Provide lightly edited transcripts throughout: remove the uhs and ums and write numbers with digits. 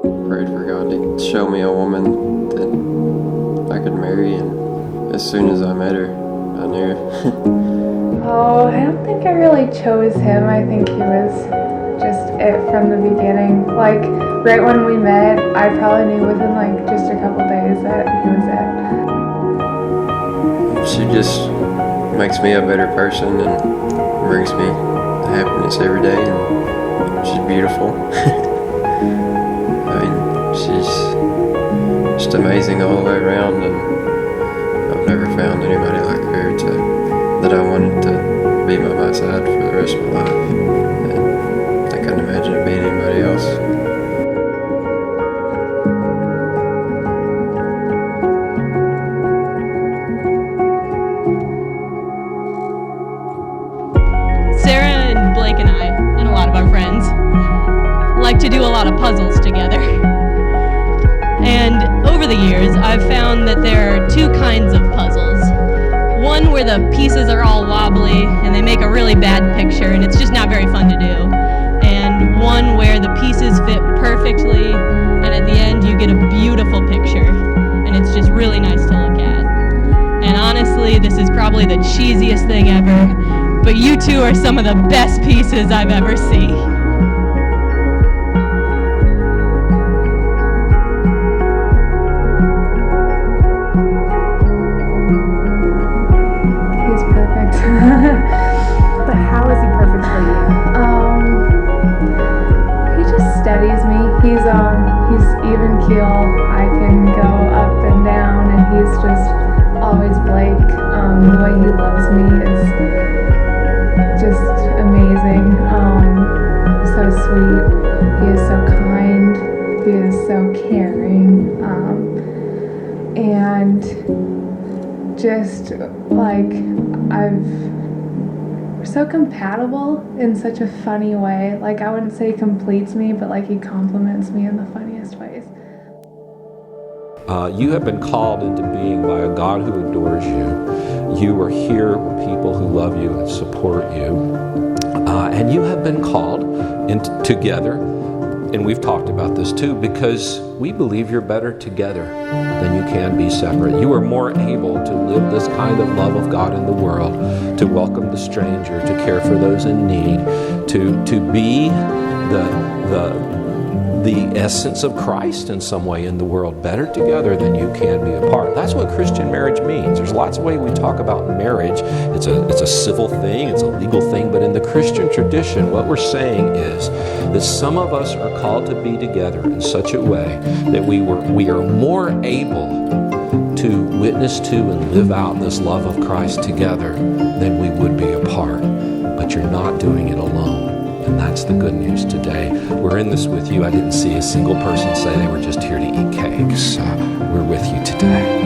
prayed for God to show me a woman that I could marry, and as soon as I met her, I knew. Oh, I don't think I really chose him. I think he was just it from the beginning. Like, right when we met, I probably knew within like just a couple days that he was it. She just makes me a better person and brings me happiness every day, and she's beautiful. I mean, she's just amazing all the way around, and I've never found anybody like her that I wanted to be by my side for the rest of my life. And I couldn't imagine it being anybody else. Sarah and Blake and I, and a lot of our friends, like to do a lot of puzzles together. And over the years, I've found that there are two kinds of puzzles. One where the pieces are all wobbly and they make a really bad picture and it's just not very fun to do. And one where the pieces fit perfectly and at the end you get a beautiful picture and it's just really nice to look at. And honestly, this is probably the cheesiest thing ever, but you two are some of the best pieces I've ever seen. But how is he perfect for you? He just steadies me. He's even keel. I can go up and down, and he's just always Blake. The way he loves me is just amazing. So sweet. He is so kind. He is so caring. And just like we're so compatible in such a funny way. Like, I wouldn't say he completes me, but like he compliments me in the funniest ways. You have been called into being by a God who adores you. You are here with people who love you and support you. And you have been called together, and we've talked about this too, because we believe you're better together than you can be separate. You are more able to live this kind of love of God in the world, to welcome the stranger, to care for those in need, to be the essence of Christ in some way in the world, better together than you can be apart. That's what Christian marriage means. There's lots of ways we talk about marriage. It's a civil thing, it's a legal thing, but in the Christian tradition, what we're saying is that some of us are called to be together in such a way that we are more able to witness to and live out this love of Christ together than we would be apart. But you're not doing it alone. And that's the good news today. We're in this with you. I didn't see a single person say they were just here to eat cakes. We're with you today.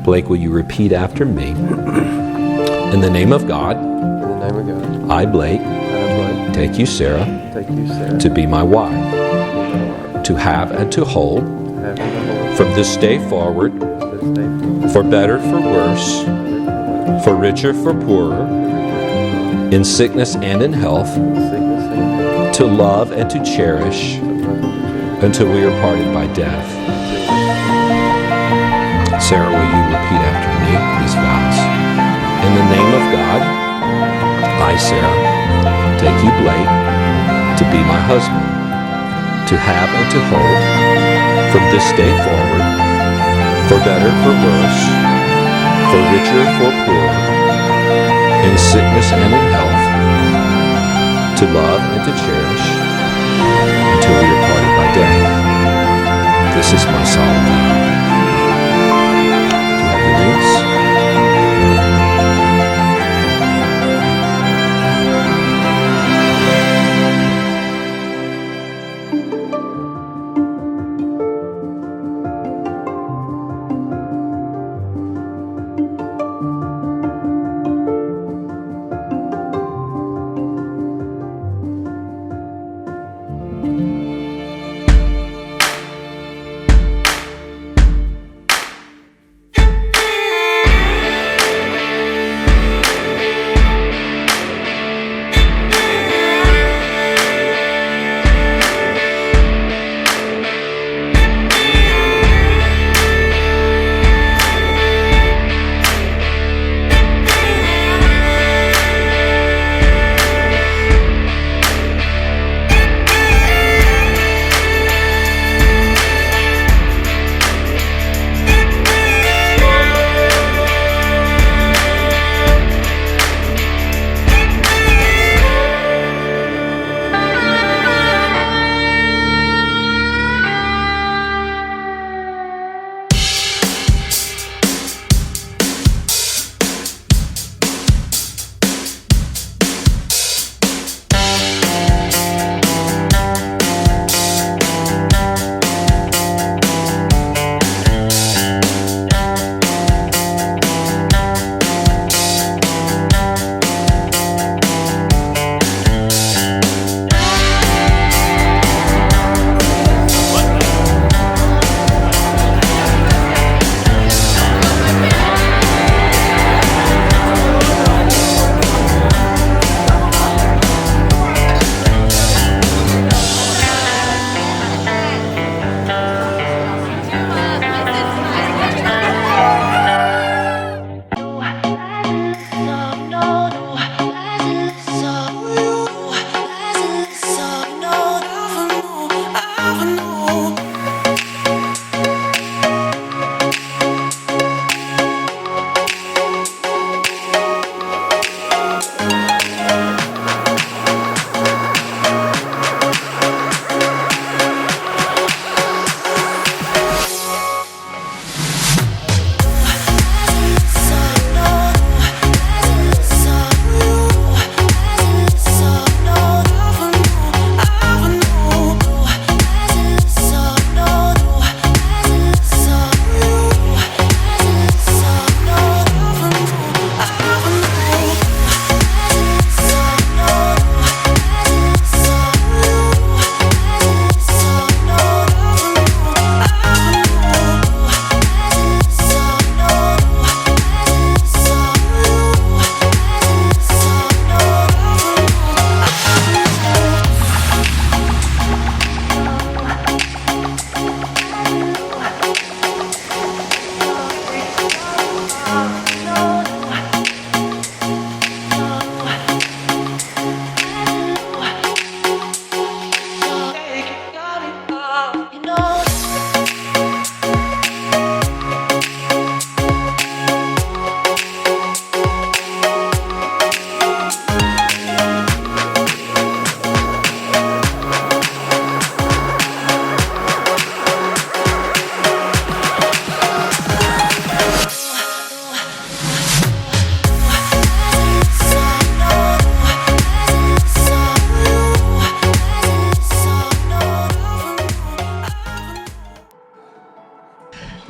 Blake, will you repeat after me? In the name of God, In the name of God, I, Blake, take you, Sarah, to be my wife, to have and to hold, from this day forward, for better, for worse, for richer, for poorer, in sickness and in health, to love and to cherish until we are parted by death. Sarah, will you repeat after me these vows? In the name of God, I, Sarah, take you, Blake, to be my husband, to have and to hold from this day forward, for better, for worse, for richer, for poorer, in sickness and in health, to love and to cherish until we are parted by death. This is my solemn vow. Do you have the rings?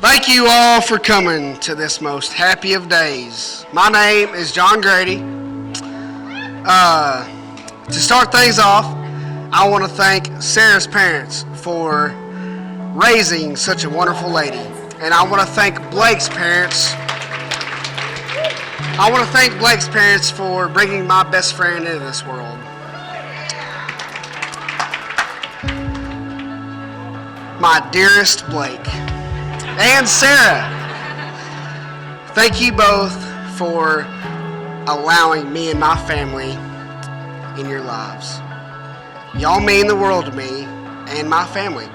Thank you all for coming to this most happy of days. My name is John Grady. To start things off, I want to thank Sarah's parents for raising such a wonderful lady. And I want to thank Blake's parents. I want to thank Blake's parents for bringing my best friend into this world. My dearest Blake and Sarah, thank you both for allowing me and my family in your lives. Y'all mean the world to me, and my family.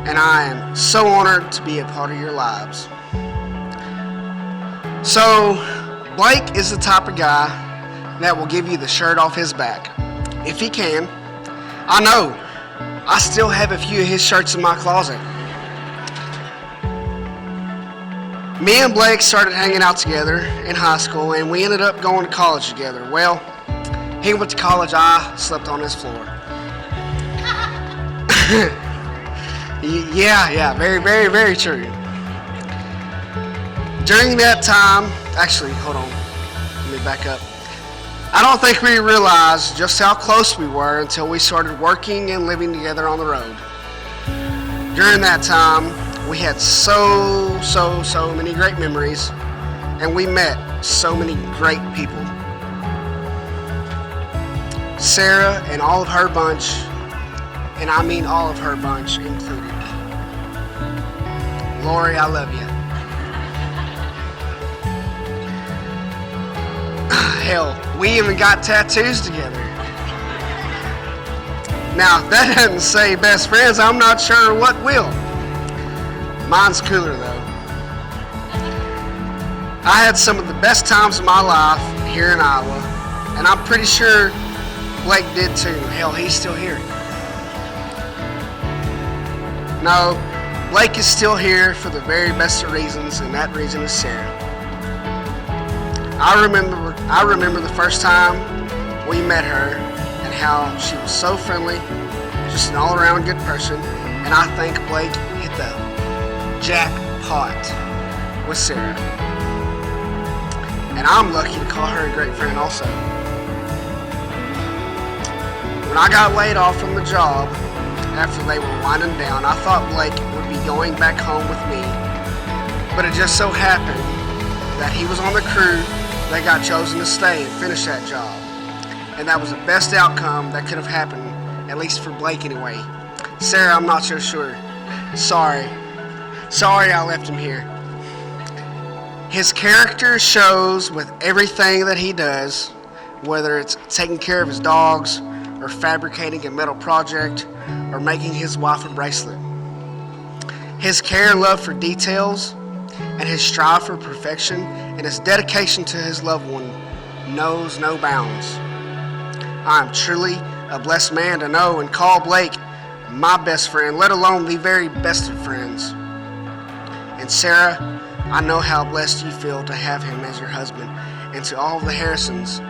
And I am so honored to be a part of your lives. So, Blake is the type of guy that will give you the shirt off his back, if he can. I know, I still have a few of his shirts in my closet. Me and Blake started hanging out together in high school, and we ended up going to college together. Well, he went to college, I slept on his floor. Yeah, very, very, very true. During that time, actually, hold on, let me back up. I don't think we realized just how close we were until we started working and living together on the road. During that time, we had so many great memories, and we met so many great people. Sarah and all of her bunch, and I mean all of her bunch included. Lori, I love you. Hell, we even got tattoos together. Now, if that doesn't say best friends, I'm not sure what will. Mine's cooler though. I had some of the best times of my life here in Iowa, and I'm pretty sure Blake did too. Hell, he's still here. No, Blake is still here for the very best of reasons, and that reason is Sarah. I remember the first time we met her and how she was so friendly, just an all-around good person, and I think Blake hit the jackpot with Sarah. And I'm lucky to call her a great friend also. When I got laid off from the job after they were winding down, I thought Blake would be going back home with me, but it just so happened that he was on the crew that got chosen to stay and finish that job. And that was the best outcome that could have happened, at least for Blake anyway. Sarah, I'm not so sure. Sorry I left him here. His character shows with everything that he does, whether it's taking care of his dogs, or fabricating a metal project, or making his wife a bracelet. His care and love for details, and his strive for perfection, and his dedication to his loved one knows no bounds. I am truly a blessed man to know and call Blake my best friend, let alone the very best of friends. And Sarah, I know how blessed you feel to have him as your husband. And to all of the Harrisons,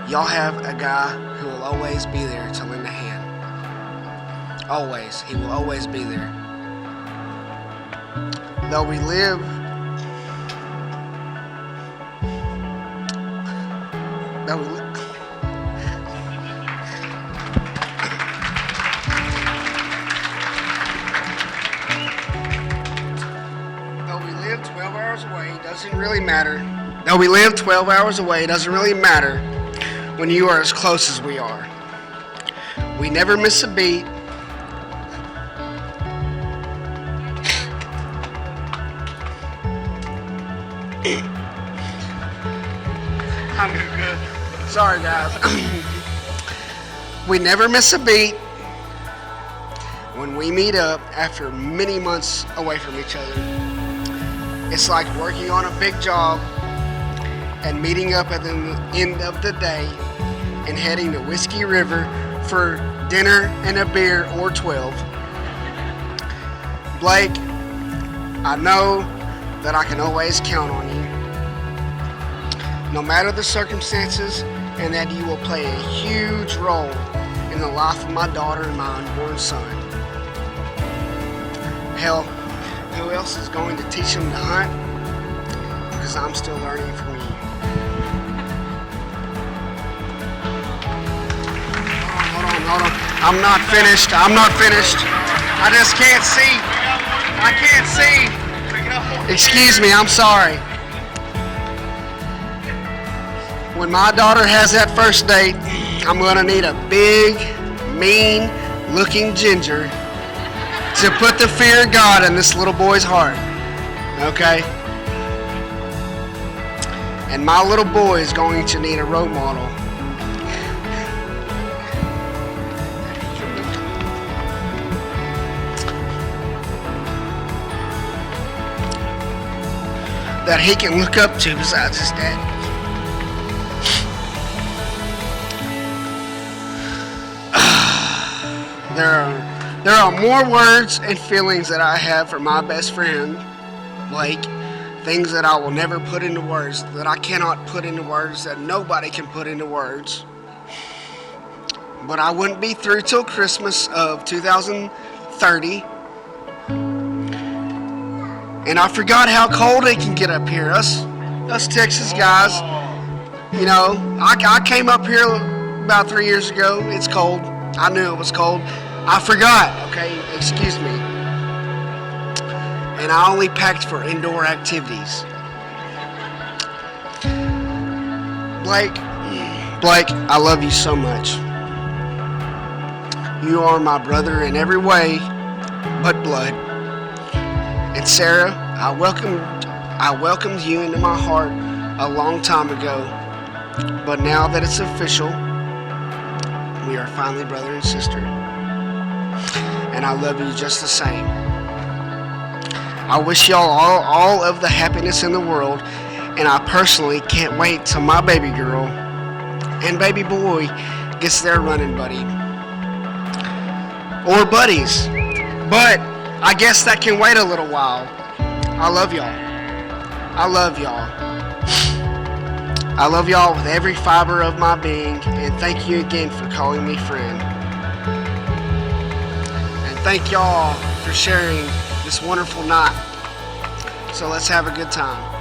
y'all have a guy who will always be there to lend a hand. Always. He will always be there. Though we live Though we live 12 hours away, doesn't really matter. Though we live 12 hours away, doesn't really matter when you are as close as we are. We never miss a beat. I'm good. Sorry, guys. We never miss a beat when we meet up after many months away from each other. It's like working on a big job and meeting up at the end of the day and heading to Whiskey River for dinner and a beer or 12. Blake, I know that I can always count on you, no matter the circumstances, and that you will play a huge role in the life of my daughter and my unborn son. Hell, who else is going to teach him to hunt? Because I'm still learning from you. Hold on. I'm not finished. I just can't see. I can't see. Excuse me, I'm sorry. When my daughter has that first date, I'm gonna need a big, mean-looking ginger to put the fear of God in this little boy's heart. Okay? And my little boy is going to need a role model that he can look up to besides his dad. There are more words and feelings that I have for my best friend, Blake. Things that I will never put into words, that I cannot put into words, that nobody can put into words. But I wouldn't be through till Christmas of 2030. And I forgot how cold it can get up here. Us Texas guys, you know, I came up here about 3 years ago. It's cold. I knew it was cold. I forgot, okay, excuse me. And I only packed for indoor activities. Blake, I love you so much. You are my brother in every way but blood. And Sarah, I welcomed you into my heart a long time ago. But now that it's official, we are finally brother and sister. And I love you just the same. I wish y'all all of the happiness in the world, and I personally can't wait till my baby girl and baby boy gets their running buddy. Or buddies. But I guess that can wait a little while. I love y'all. I love y'all. I love y'all with every fiber of my being, and thank you again for calling me friend. And thank y'all for sharing this wonderful night. So let's have a good time.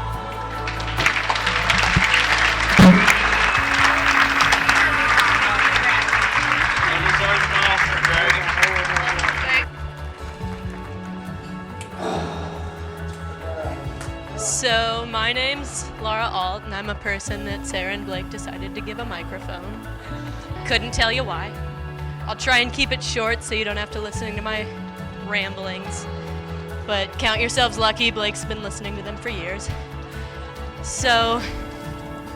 So my name's Laura Alt, and I'm a person that Sarah and Blake decided to give a microphone. Couldn't tell you why. I'll try and keep it short so you don't have to listen to my ramblings. But count yourselves lucky, Blake's been listening to them for years. So,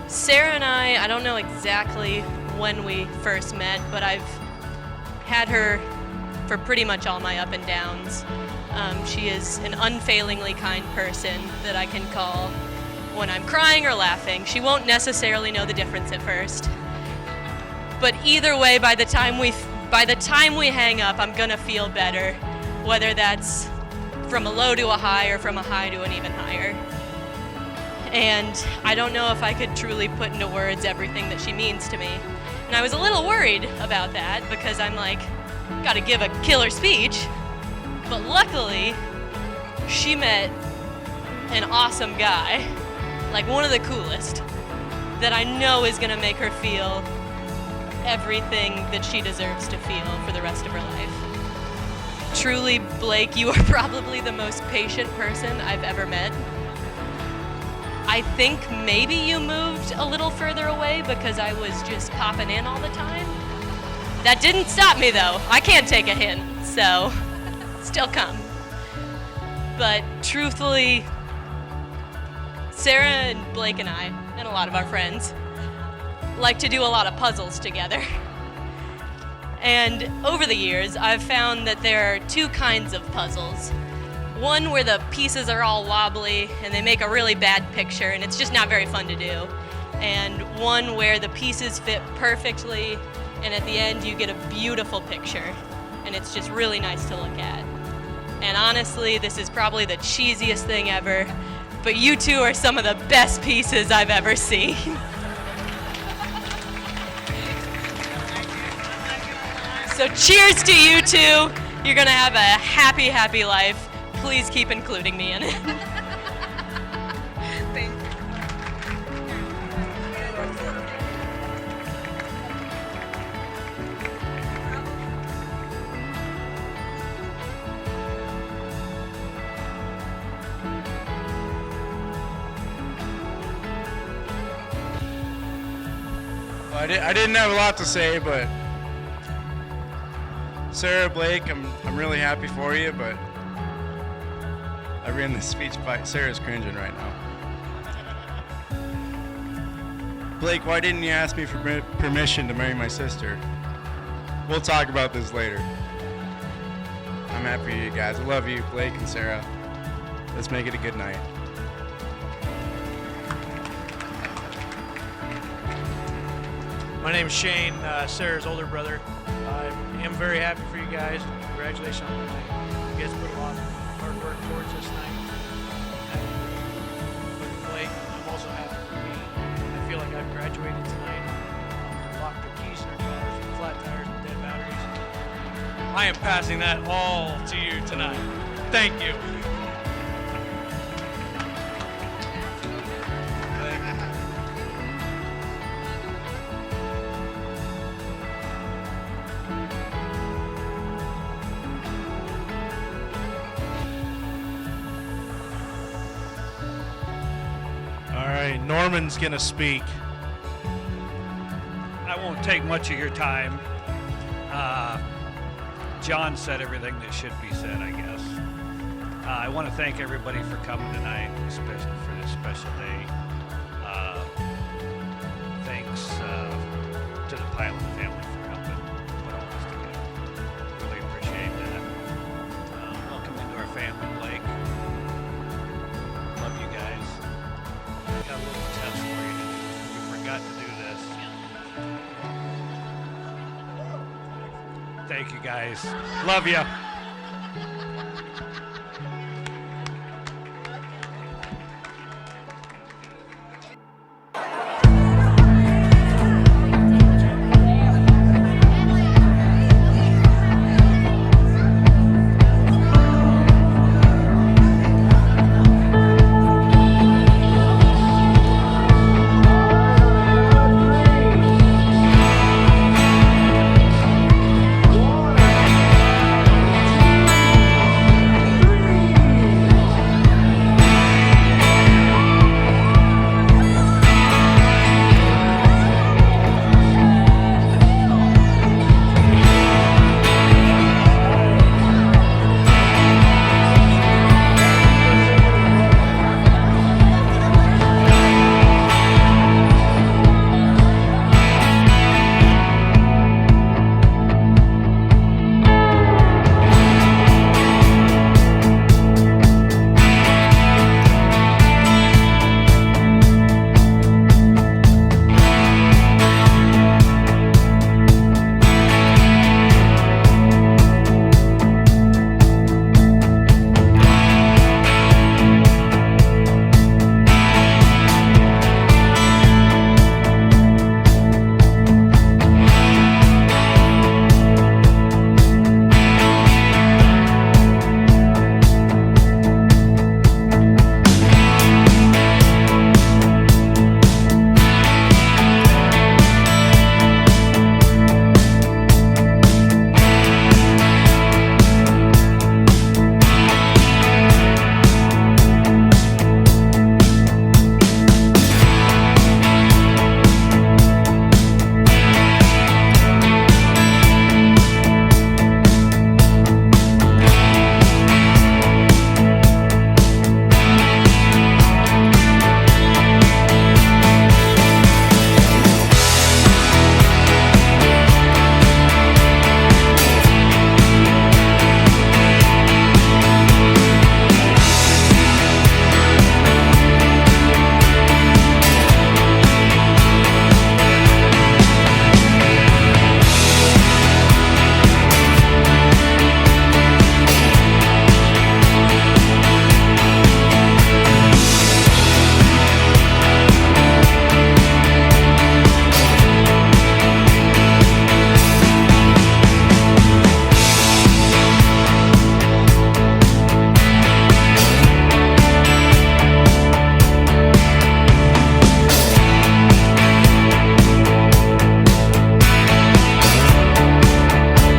Sarah and I don't know exactly when we first met, but I've had her for pretty much all my up and downs. She is an unfailingly kind person that I can call when I'm crying or laughing. She won't necessarily know the difference at first. But either way, by the time we hang up, I'm gonna feel better, whether that's from a low to a high or from a high to an even higher. And I don't know if I could truly put into words everything that she means to me. And I was a little worried about that because I'm like, gotta give a killer speech. But luckily, she met an awesome guy, like one of the coolest, that I know is gonna make her feel everything that she deserves to feel for the rest of her life. Truly, Blake, you are probably the most patient person I've ever met. I think maybe you moved a little further away because I was just popping in all the time. That didn't stop me though. I can't take a hint, so still come. But truthfully, Sarah and Blake and I, and a lot of our friends, like to do a lot of puzzles together. And over the years, I've found that there are two kinds of puzzles. One where the pieces are all wobbly and they make a really bad picture and it's just not very fun to do. And one where the pieces fit perfectly and at the end you get a beautiful picture and it's just really nice to look at. And honestly, this is probably the cheesiest thing ever, but you two are some of the best pieces I've ever seen. So cheers to you two. You're gonna have a happy, happy life. Please keep including me in it. Thank you. Well, I didn't have a lot to say, but Sarah, Blake, I'm really happy for you, but I ran this speech by Sarah's cringing right now. Blake, why didn't you ask me for permission to marry my sister? We'll talk about this later. I'm happy for you guys. I love you, Blake and Sarah. Let's make it a good night. My name's Shane, Sarah's older brother. I am very happy for you guys. Congratulations on tonight. You guys put a lot of hard work towards this night. For Blake, I'm also happy for me. I feel like I've graduated tonight. Locked their keys in their cars, flat tires, and dead batteries. I am passing that all to you tonight. Thank you. All right, Norman's gonna speak. I won't take much of your time. John said everything that should be said, I guess. I want to thank everybody for coming tonight, especially for this special day. Thanks to the Pilot family for helping put all this together. Really appreciate that. Welcome into our family, Blake. Love you guys. Got a little test for you to do. You forgot to do this. Thank you, guys. Love you.